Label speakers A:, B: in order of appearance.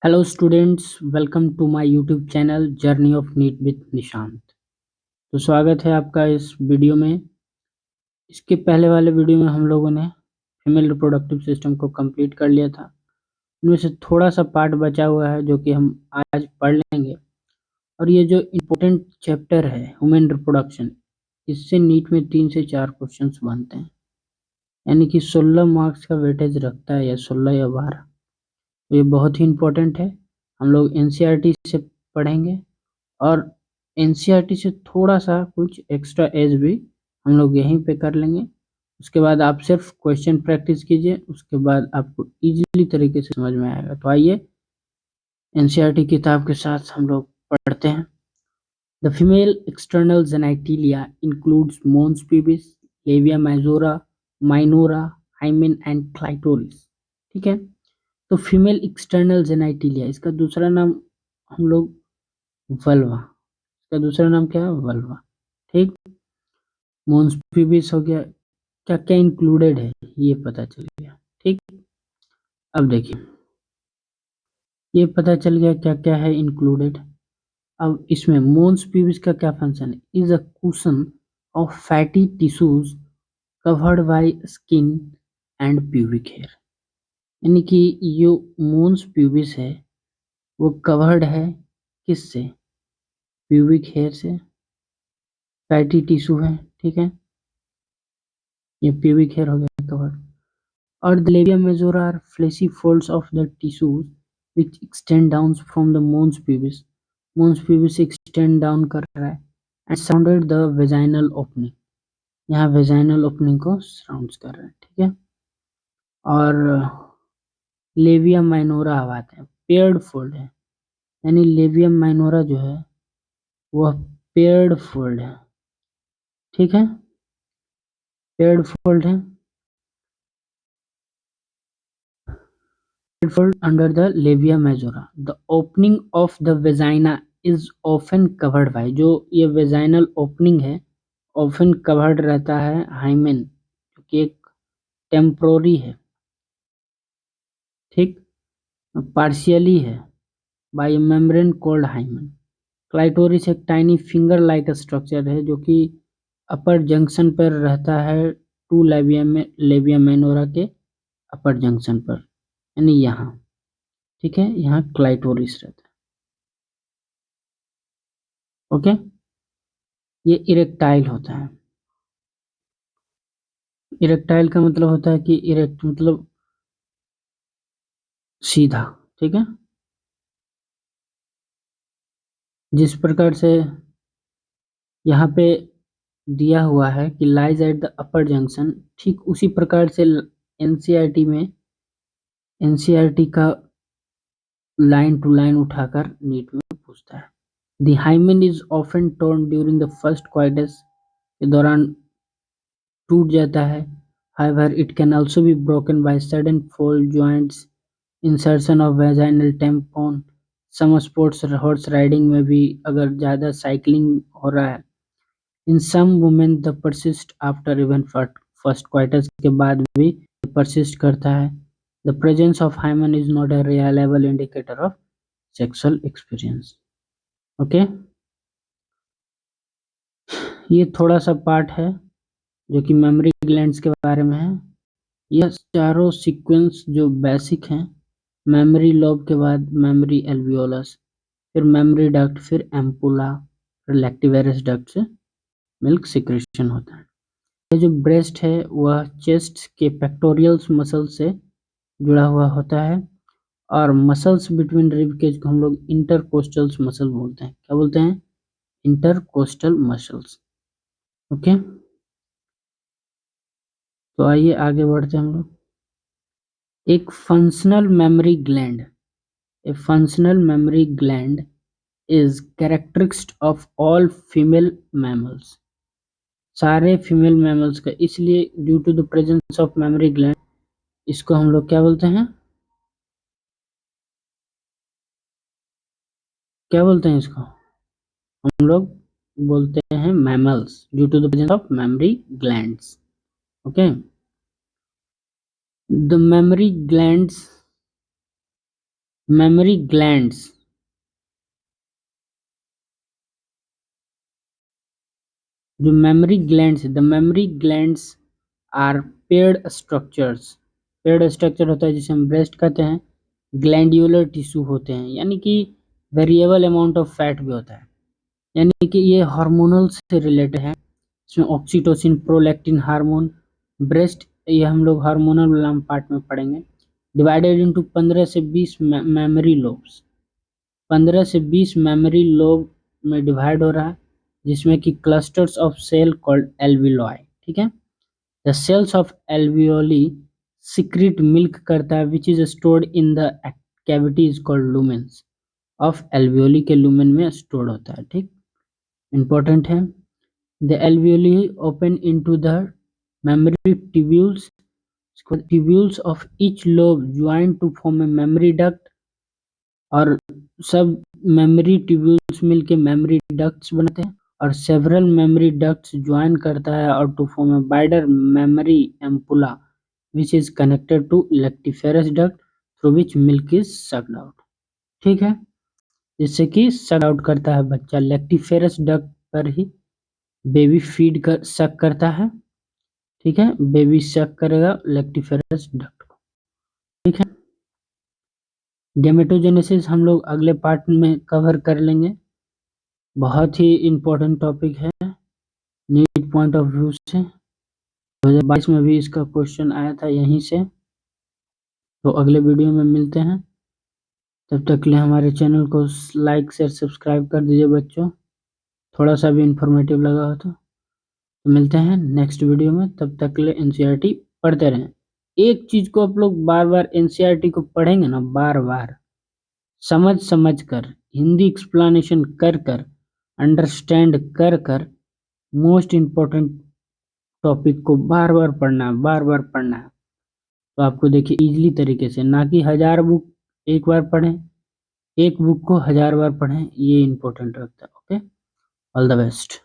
A: Hello students, welcome to my YouTube channel journey of NEET with Nishant. तो स्वागत है आपका इस वीडियो में। इसके पहले वाले वीडियो में हम लोगों ने फीमेल रिप्रोडक्टिव सिस्टम को कंप्लीट कर लिया था। उनमें से थोड़ा सा पार्ट बचा हुआ है जो कि हम आज पढ़ लेंगे। और ये जो इम्पोर्टेंट चैप्टर है ह्यूमन रिप्रोडक्शन, इससे नीट में 3 से 4 क्वेश्चन बनते हैं, यानी कि 16 मार्क्स का वेटेज रखता है, या 16 या 12। तो ये बहुत ही इम्पोर्टेंट है। हम लोग एनसीईआरटी से पढ़ेंगे और एनसीईआरटी से थोड़ा सा कुछ एक्स्ट्रा एज भी हम लोग यहीं पे कर लेंगे। उसके बाद आप सिर्फ क्वेश्चन प्रैक्टिस कीजिए, उसके बाद आपको इजीली तरीके से समझ में आएगा। तो आइए एनसीईआरटी किताब के साथ हम लोग पढ़ते हैं। The female external genitalia includes mons pubis, labia majora, minora, hymen and clitoris. ठीक है, तो फीमेल एक्सटर्नल जेनाइटिलिया, इसका दूसरा नाम हम लोग वल्वा, इसका दूसरा नाम क्या है? वल्वा। ठीक, mons pubis हो गया। क्या क्या इंक्लूडेड है ये पता चल गया। ठीक, अब देखिए, ये पता चल गया क्या क्या है इंक्लूडेड। अब इसमें mons pubis का क्या फंक्शन है? Is a cushion of fatty tissues covered by skin and pubic hair. यानी कि जो mons pubis है वो कवर्ड है किससे? प्यूबिक हेयर से। फैटी टिश्यू है, ठीक है, ये प्यूबिक हेयर हो गया कवर्ड। और the labia majora are fleshy folds of the tissues which extend down from the mons pubis. Mons pubis से extend down कर रहा है and surrounded the vaginal opening. यहाँ vaginal opening को surrounds कर रहा है, ठीक है। और लेविया माइनोरा अब आते हैं, पेयर्ड फोल्ड है, यानी लेविया माइनोरा जो है वह पेयर्ड फोल्ड है, ठीक है, पेयर्ड फोल्ड है। Fold under the labia majora. The opening of the vagina is often covered by, जो ये vaginal opening है often covered रहता है hymen, जो कि एक टेम्पोररी है, ठीक, पार्शियली है, by a membrane called hymen. Clitoris एक टाइनी फिंगर लाइक स्ट्रक्चर है जो कि अपर जंक्शन पर रहता है टू लेबिया में, लेबिया माइनोरा के अपर जंक्शन पर, यानी यहाँ, ठीक है, यहाँ क्लाइटोरिस रहता है। ओके, ये इरेक्टाइल होता है। इरेक्टाइल का मतलब होता है कि इरेक्ट मतलब सीधा, ठीक है। जिस प्रकार से यहाँ पे दिया हुआ है कि lies at the upper junction, ठीक उसी प्रकार से एनसीईआरटी में, एनसीईआरटी का लाइन टू लाइन उठाकर नीट में पूछता है। The hymen is often torn during the first coitus, के दौरान टूट जाता है। However, it can also be broken by sudden fold joints, insertion of vaginal tampon. Some sports horse riding में भी अगर ज़्यादा साइकिलिंग हो रहा है, in some women the persist after even first coitus के बाद भी persist करता है। The presence of hymen is not a reliable indicator of sexual experience. Okay, ये थोड़ा सा पार्ट है जो कि मेमोरी ग्लैंड्स के बारे में है। यह चारों सीक्वेंस जो बेसिक हैं, मेमोरी लोब के बाद मेमोरी एल्वियोलस, फिर मेमोरी डक्ट, फिर एम्पुला, फिर लैक्टिवेरस डक्ट से मिल्क सिक्रेशन होता है। यह जो ब्रेस्ट है वह चेस्ट के पेक्टोरियल्स मसल से जुड़ा हुआ होता है, और मसल्स बिटवीन रिब केज को हम लोग इंटरकोस्टल्स मसल बोलते हैं। क्या बोलते हैं? Intercostal muscles. ओके, तो आइए आगे बढ़ते हैं हम लोग। एक functional mammary gland, a functional mammary gland is characteristic of all female mammals. सारे फीमेल मैमल्स का, इसलिए due to the presence of mammary gland इसको हम लोग क्या बोलते हैं? क्या बोलते हैं इसको? हम लोग बोलते हैं mammals due to the presence of memory glands. Okay, the memory glands memory glands, जो memory glands, the memory glands are paired structures. Paired structure होता है जिसे हम ब्रेस्ट कहते हैं, ग्लैंड्यूलर टिश्यू होते हैं, यानी कि वेरिएबल अमाउंट ऑफ फैट भी होता है, यानी कि ये हार्मोनल से रिलेटेड है। इसमें ऑक्सीटोसिन, प्रोलैक्टिन हार्मोन, ब्रेस्ट, ये हम लोग हार्मोनल वाला पार्ट में पढ़ेंगे। डिवाइडेड इनटू 15 से 20 मेमोरी लोब्स, 15 से 20 मेमोरी लोब में डिवाइड हो रहा है, जिसमें कि clusters of cell called alveoli, ठीक है। The cells of alveoli secrete milk करता है which is stored in the cavity is called lumens of alveoli, के लुमेन में स्टोर होता है, ठीक, इंपॉर्टेंट है। The alveoli open into the memory tubules, tubules of each lobe join to form a memory duct, और सब memory tubules मिलके memory ducts बनाते हैं, और सेवरल मेमोरी डक्ट्स ज्वाइन करता है और to form a wider mammary ampulla which is connected to lactiferous duct through which milk is sucked out, ठीक है। जिससे कि सक आउट करता है बच्चा, लेक्टिफेरस डक्ट पर ही बेबी फीड कर सक करता है, ठीक है, बेबी सक करेगा लेक्टिफेरस डक्ट को, ठीक है। गेमेटोजेनेसिस हम लोग अगले पार्ट में कवर कर लेंगे, बहुत ही इम्पोर्टेंट टॉपिक है नीट पॉइंट ऑफ व्यू से। 2022 में भी इसका क्वेश्चन आया था यहीं से। तो अगले वीडियो में मिलते हैं, तब तक के लिए हमारे चैनल को लाइक शेयर सब्सक्राइब कर दीजिए बच्चों, थोड़ा सा भी इंफॉर्मेटिव लगा हो तो मिलते हैं नेक्स्ट वीडियो में, तब तक के लिए एनसीईआरटी पढ़ते रहें। एक चीज को आप लोग बार बार एनसीईआरटी को पढ़ेंगे ना, बार बार समझ समझ कर, हिंदी एक्सप्लेनेशन कर कर, अंडरस्टैंड कर कर, मोस्ट इम्पोर्टेंट टॉपिक को बार बार पढ़ना है, बार बार पढ़ना है। तो आपको देखिए इजीली तरीके से, ना कि 1000 बुक एक बार पढ़ें, एक बुक को 1000 बार पढ़ें, ये इंपॉर्टेंट रखता है। Okay, all the best.